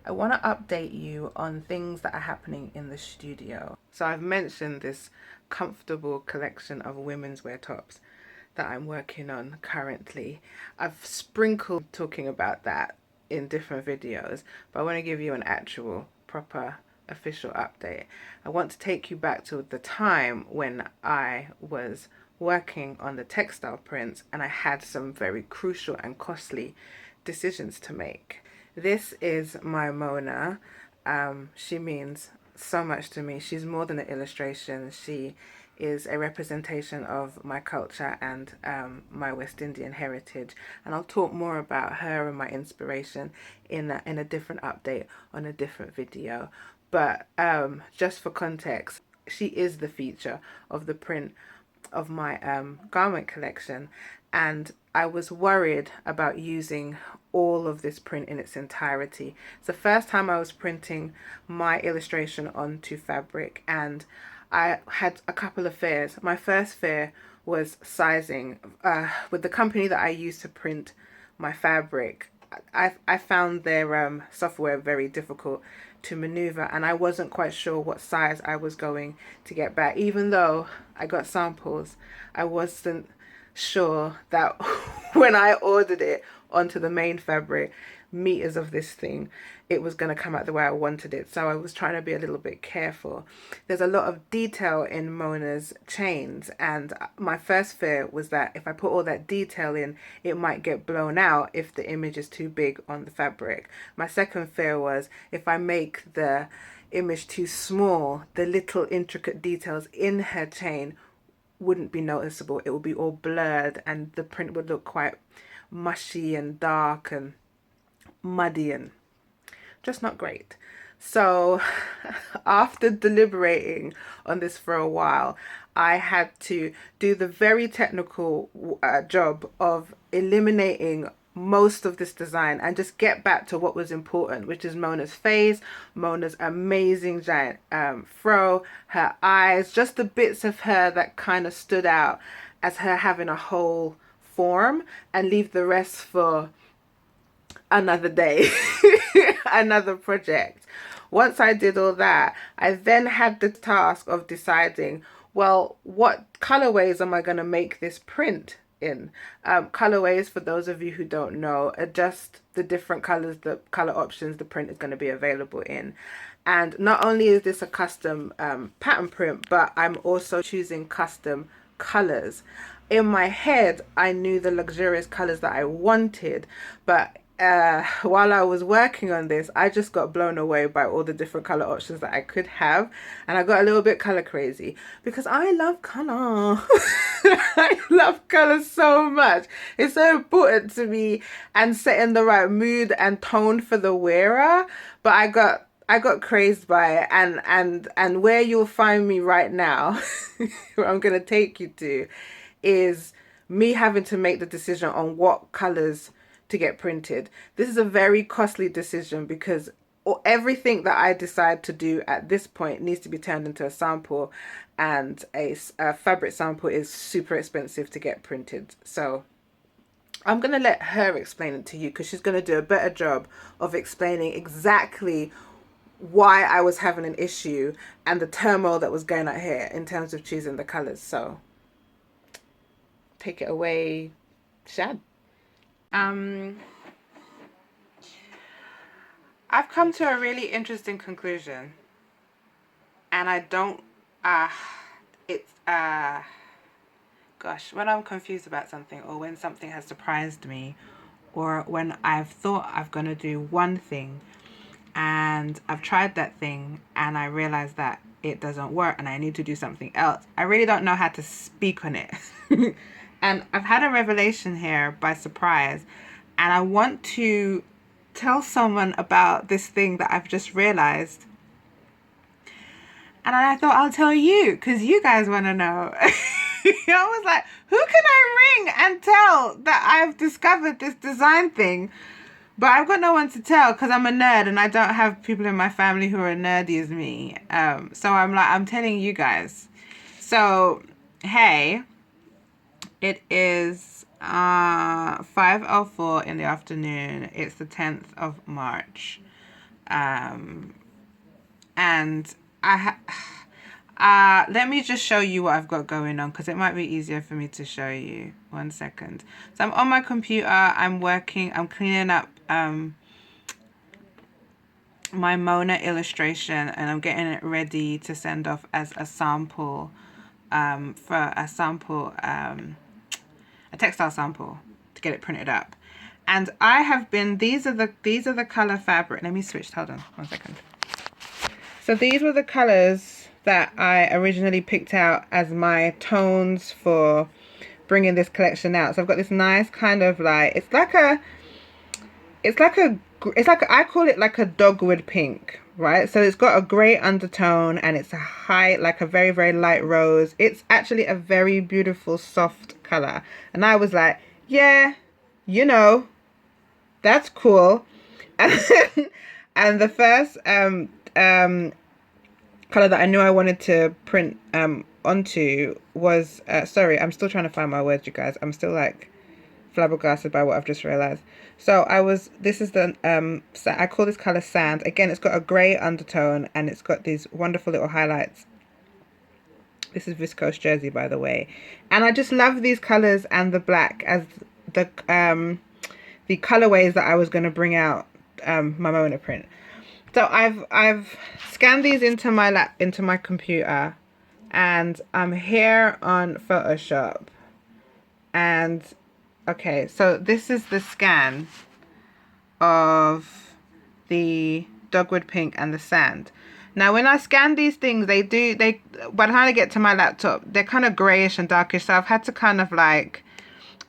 I want to update you on things that are happening in the studio. So I've mentioned this comfortable collection of women's wear tops that I'm working on currently. I've sprinkled talking about that in different videos, but I want to give you an actual proper official update. I want to take you back to the time when I was working on the textile prints and I had some very crucial and costly decisions to make. This is my Mona. She means so much to me. She's more than an illustration. She is a representation of my culture and my West Indian heritage. And I'll talk more about her and my inspiration in a different update on a different video. But just for context, she is the feature of the print of my garment collection, and I was worried about using all of this print in its entirety. It's the first time I was printing my illustration onto fabric, and I had a couple of fears. My first fear was sizing. With the company that I used to print my fabric, I found their software very difficult to maneuver, and I wasn't quite sure what size I was going to get back. Even though I got samples, I wasn't sure that when I ordered it onto the main fabric meters of this thing, it was going to come out the way I wanted it. So I was trying to be a little bit careful. There's a lot of detail in Mona's chains, and my first fear was that if I put all that detail in, it might get blown out if the image is too big on the fabric. My second fear was if I make the image too small, the little intricate details in her chain wouldn't be noticeable. It would be all blurred and the print would look quite mushy and dark and muddy and just not great. So after deliberating on this for a while, I had to do the very technical job of eliminating most of this design and just get back to what was important, which is Mona's face, Mona's amazing giant fro, her eyes, just the bits of her that kind of stood out as her having a whole form, and leave the rest for another day, another project. Once I did all that, I then had the task of deciding, well, what colorways am I going to make this print in? Colorways, for those of you who don't know, are just the different colors, the color options the print is going to be available in. And not only is this a custom pattern print, but I'm also choosing custom colors. In my head, I knew the luxurious colors that I wanted, but while I was working on this, I just got blown away by all the different color options that I could have, and I got a little bit color crazy because I love color. I love color so much. It's so important to me and setting the right mood and tone for the wearer. But I got crazed by it, and where you'll find me right now, where I'm gonna take you to, is me having to make the decision on what colors to get printed. This is a very costly decision because everything that I decide to do at this point needs to be turned into a sample, and a fabric sample is super expensive to get printed. So I'm going to let her explain it to you because she's going to do a better job of explaining exactly why I was having an issue and the turmoil that was going on here in terms of choosing the colors. So take it away, Shad. I've come to a really interesting conclusion, and I don't, gosh, when I'm confused about something, or when something has surprised me, or when I've thought I'm gonna do one thing, and I've tried that thing, and I realize that it doesn't work, and I need to do something else, I really don't know how to speak on it. And I've had a revelation here by surprise, and I want to tell someone about this thing that I've just realized. And I thought I'll tell you because you guys want to know. I was like, who can I ring and tell that I've discovered this design thing? But I've got no one to tell because I'm a nerd and I don't have people in my family who are nerdy as me. So I'm telling you guys. So, hey. It is 5:04 in the afternoon. It's the 10th of March. And let me just show you what I've got going on, because it might be easier for me to show you. 1 second. So I'm on my computer, I'm cleaning up my Mona illustration, and I'm getting it ready to send off as a sample, for a sample, a textile sample, to get it printed up. And I have been, these are the color fabric. Let me switch, hold on 1 second. So these were the colors that I originally picked out as my tones for bringing this collection out. So I've got this nice kind of like, it's like I call it like a dogwood pink, right? So it's got a gray undertone, and it's like a very, very light rose. It's actually a very beautiful soft color. And I was like, yeah, you know, that's cool. And the first color that I knew I wanted to print onto was sorry, I'm still trying to find my words, you guys. I'm still like flabbergasted by what I've just realized. So this is the I call this color sand. Again, it's got a gray undertone, and it's got these wonderful little highlights. This is viscose jersey, by the way, and I just love these colors and the black as the colorways that I was going to bring out my Mona print. So I've scanned these into my computer, and I'm here on Photoshop. And okay, so this is the scan of the dogwood pink and the sand. Now when I scan these things, by the time I get to my laptop, they're kind of grayish and darkish, so I've had to kind of like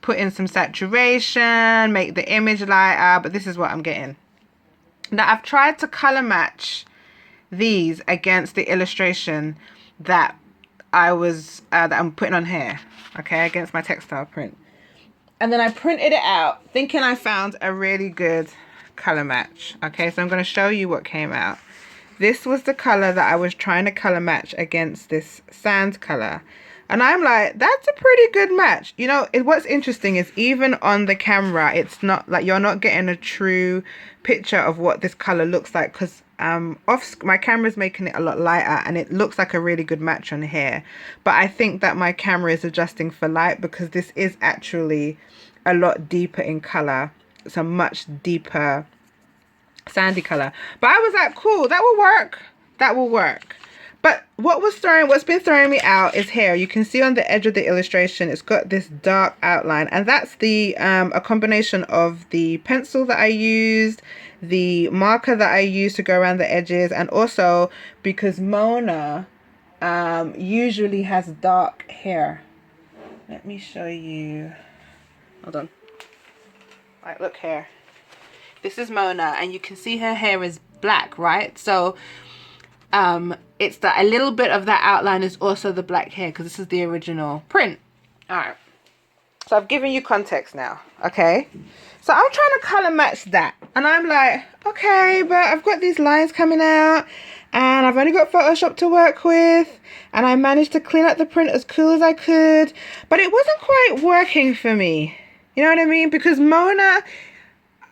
put in some saturation, make the image lighter, but this is what I'm getting. Now I've tried to color match these against the illustration that I'm putting on here, okay, against my textile print. And then I printed it out thinking I found a really good color match. Okay, so I'm going to show you what came out. This was the color that I was trying to color match against this sand color. And I'm like, that's a pretty good match. You know, what's interesting is even on the camera, it's not like you're not getting a true picture of what this color looks like, because my camera's making it a lot lighter, and it looks like a really good match on here. But I think that my camera is adjusting for light, because this is actually a lot deeper in color. It's a much deeper sandy color. But I was like, cool, that will work. That will work. But what's been throwing me out is here. You can see on the edge of the illustration, it's got this dark outline, and that's a combination of the pencil that I used, the marker that I used to go around the edges, and also because Mona usually has dark hair. Let me show you. Hold on. Right, look here. This is Mona, and you can see her hair is black, right? So it's that a little bit of that outline is also the black hair, because this is the original print. All right, so I've given you context now. Okay, so I'm trying to color match that, and I'm like, okay, but I've got these lines coming out, and I've only got Photoshop to work with, and I managed to clean up the print as cool as I could, but it wasn't quite working for me. You know what I mean? Because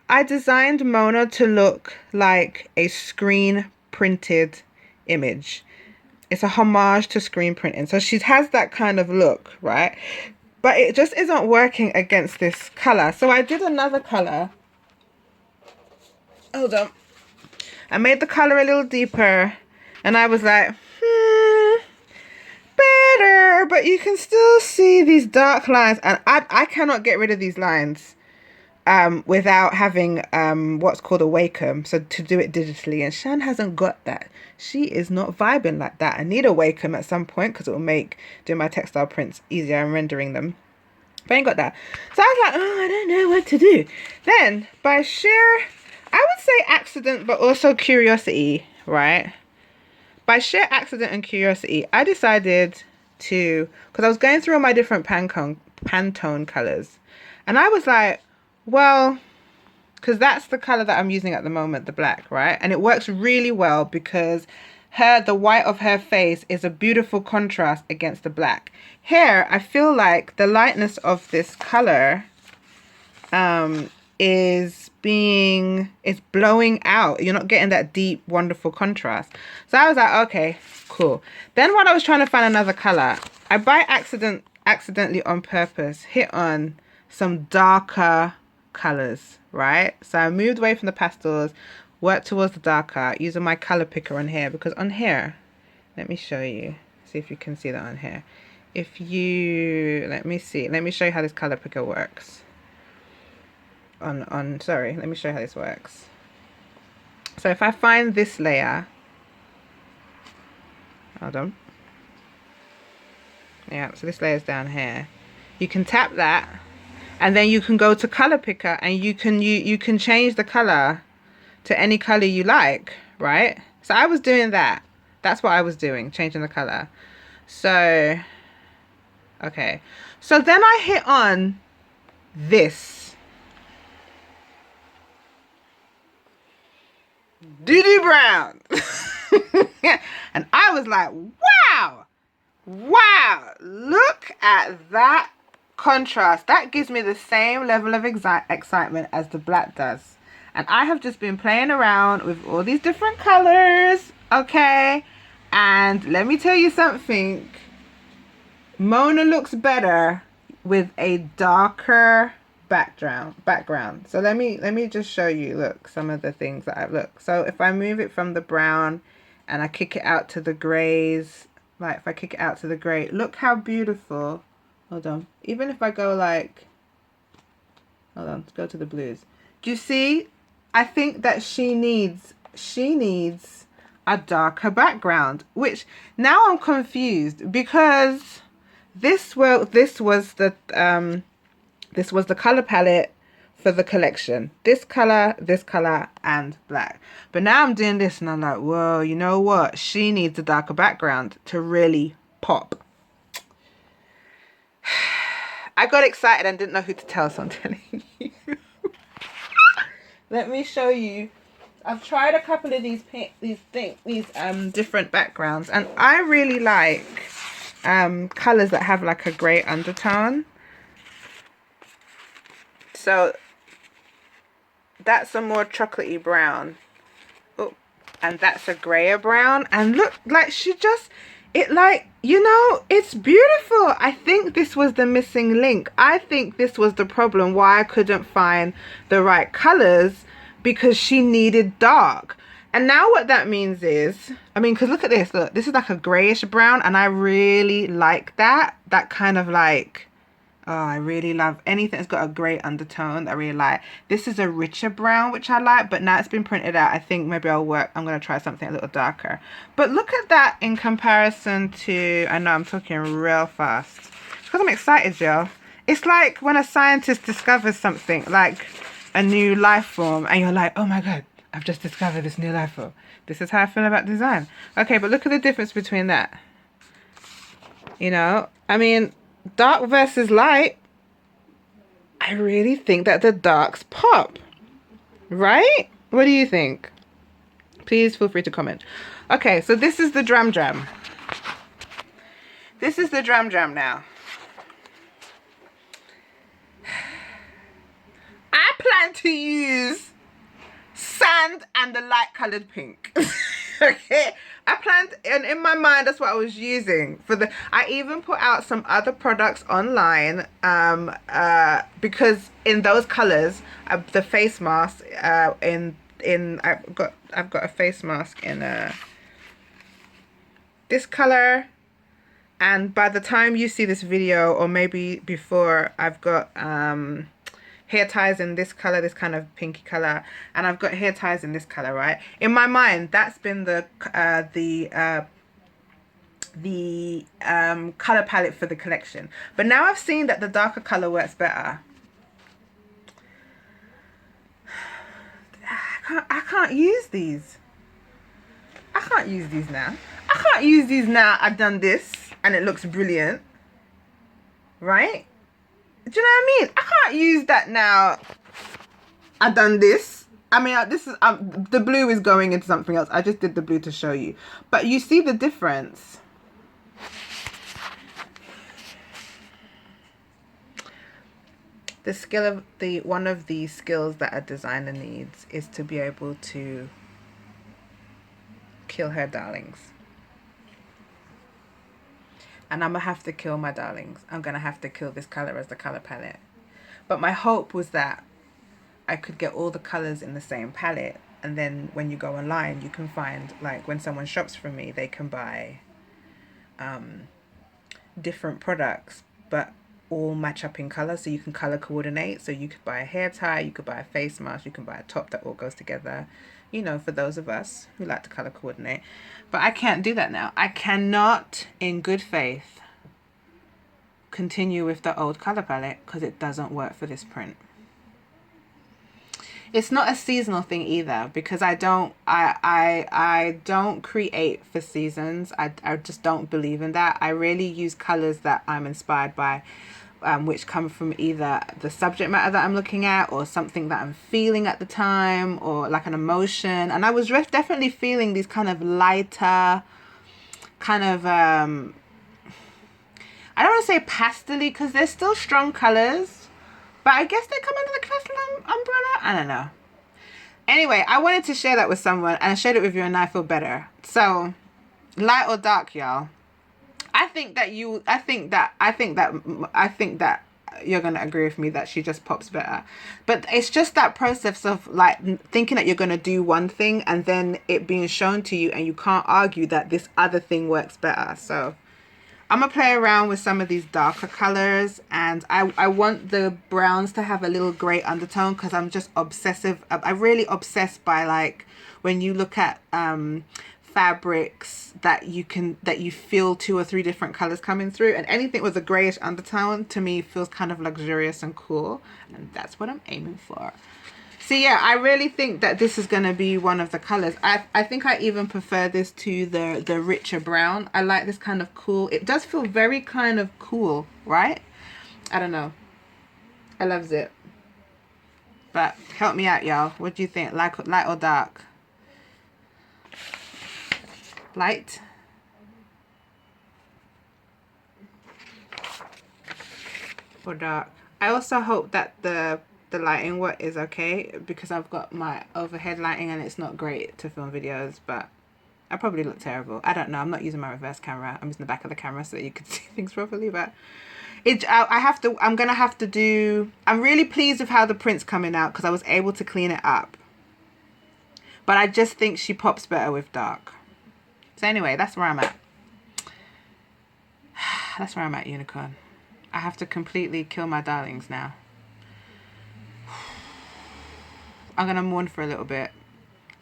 I designed Mona to look like a screen printed image. It's a homage to screen printing, so she has that kind of look, right? But it just isn't working against this color. So I did another color. Hold on. I made the color a little deeper, and I was like, better, but you can still see these dark lines, and I cannot get rid of these lines without having what's called a Wacom, so to do it digitally, and Shan hasn't got that. She is not vibing like that. I need a Wacom at some point, because it will make doing my textile prints easier and rendering them, but I ain't got that. So I was like, oh, I don't know what to do. Then by sheer, I would say accident, but also curiosity, right? By sheer accident and curiosity, I decided to, because I was going through all my different Pantone colors, and I was like, well, because that's the color that I'm using at the moment, the black, right? And it works really well because the white of her face is a beautiful contrast against the black. Here, I feel like the lightness of this color is it's blowing out. You're not getting that deep, wonderful contrast. So I was like, okay, cool. Then when I was trying to find another color, I by accidentally on purpose hit on some darker colors, right? So I moved away from the pastels, worked towards the darker, using my color picker on here, because on here, let me show you, see if you can see that on here. If you, let me show you how this color picker works. Sorry, let me show you how this works. So if I find this layer, hold on. Yeah, so this layer's down here. You can tap that, and then you can go to color picker, and you can change the color to any color you like, right? So I was doing that. That's what I was doing, changing the color. So, okay. So then I hit on this. Doo-doo brown. And I was like, wow. Wow. Look at that contrast. That gives me the same level of excitement as the black does. And I have just been playing around with all these different colors, okay? And let me tell you something. Mona looks better with a darker background. So let me just show you, look, some of the things that I've looked. So if I move it from the brown and I kick it out to the grays, like if I kick it out to the gray, look how beautiful. Hold on. Even if I go like, hold on, let's go to the blues. Do you see? I think that she needs a darker background, which now I'm confused, because this was the color palette for the collection. This color, and black. But now I'm doing this and I'm like, whoa, you know what? She needs a darker background to really pop. I got excited and didn't know who to tell, so I'm telling you. Let me show you. I've tried a couple of these different backgrounds, and I really like colors that have like a gray undertone. So that's a more chocolatey brown. Oh, and that's a grayer brown. And look, like she just, it like, you know, it's beautiful. I think this was the missing link. I think this was the problem why I couldn't find the right colors, because she needed dark. And now what that means is, I mean, because look at this, look, this is like a grayish brown, and I really like that kind of like, oh, I really love anything that's got a gray undertone. I really like. This is a richer brown, which I like, but now it's been printed out. I think maybe I'm going to try something a little darker. But look at that in comparison to, I know I'm talking real fast, because I'm excited, y'all. It's like when a scientist discovers something, like a new life form, and you're like, oh my God, I've just discovered this new life form. This is how I feel about design. Okay, but look at the difference between that. You know, I mean, dark versus light, I really think that the darks pop, right? What do you think? Please feel free to comment. Okay, so this is the Dram Jam. This is the Dram Jam now. I plan to use sand and the light colored pink. Okay, I planned, and in my mind that's what I was using for the, I even put out some other products online because in those colors, the face mask I've got a face mask in this color, and by the time you see this video, or maybe before, I've got hair ties in this color, this kind of pinky color, and I've got hair ties in this color, right? In my mind, that's been the color palette for the collection. But now I've seen that the darker color works better. I can't use these. I can't use these now. I can't use these now. I've done this and it looks brilliant, right? Do you know what I mean? I can't use that now. I've done this. I mean, this is the blue is going into something else. I just did the blue to show you, but you see the difference. The skill of one of the skills that a designer needs is to be able to kill her darlings. And I'm gonna have to kill my darlings. I'm gonna have to kill this color as the color palette. But my hope was that I could get all the colors in the same palette, and then when you go online, you can find, like, when someone shops from me, they can buy different products, but all match up in color, so you can color coordinate. So you could buy a hair tie, you could buy a face mask, you can buy a top that all goes together, you know, for those of us who like to color coordinate. But I can't do that now. I cannot, in good faith, continue with the old color palette because it doesn't work for this print. It's not a seasonal thing either, because I don't create for seasons. I just don't believe in that. I really use colors that I'm inspired by, which come from either the subject matter that I'm looking at or something that I'm feeling at the time, or like an emotion. And I was definitely feeling these kind of lighter, kind of, I don't want to say pastel-y because they're still strong colors. But I guess they come under the pastel umbrella. I don't know. Anyway, I wanted to share that with someone, and I shared it with you, and I feel better. So, light or dark, y'all? I think that you're gonna agree with me that she just pops better. But it's just that process of, like, thinking that you're gonna do one thing and then it being shown to you, and you can't argue that this other thing works better. So I'm gonna play around with some of these darker colors, and I want the browns to have a little gray undertone because I'm just obsessive. I'm really obsessed by, like, when you look at fabrics that you feel 2 or 3 different colors coming through, and anything with a grayish undertone to me feels kind of luxurious and cool, and that's what I'm aiming for. So yeah, I really think that this is going to be one of the colors. I think I even prefer this to the richer brown. I like this kind of cool. It does feel very kind of cool, right? I don't know. I loves it. But help me out, y'all. What do you think? Light or dark? Light. Or dark. I also hope that the lighting work is okay, because I've got my overhead lighting and it's not great to film videos, but I probably look terrible. I don't know. I'm not using my reverse camera. I'm using the back of the camera so that you can see things properly, but I'm gonna have to do, I'm really pleased with how the print's coming out because I was able to clean it up, but I just think she pops better with dark. So anyway, that's where I'm at. That's where I'm at, unicorn. I have to completely kill my darlings now. I'm gonna mourn for a little bit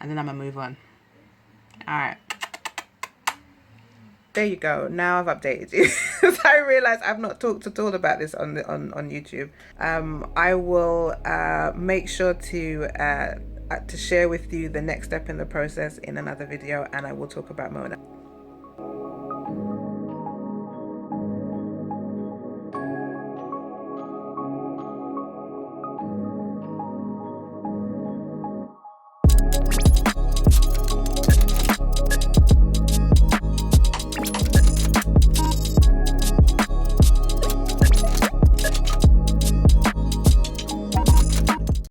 and then I'm gonna move on. All right, there you go. Now I've updated you. So I realized I've not talked at all about this on YouTube. I will make sure to share with you the next step in the process in another video, and I will talk about Mona.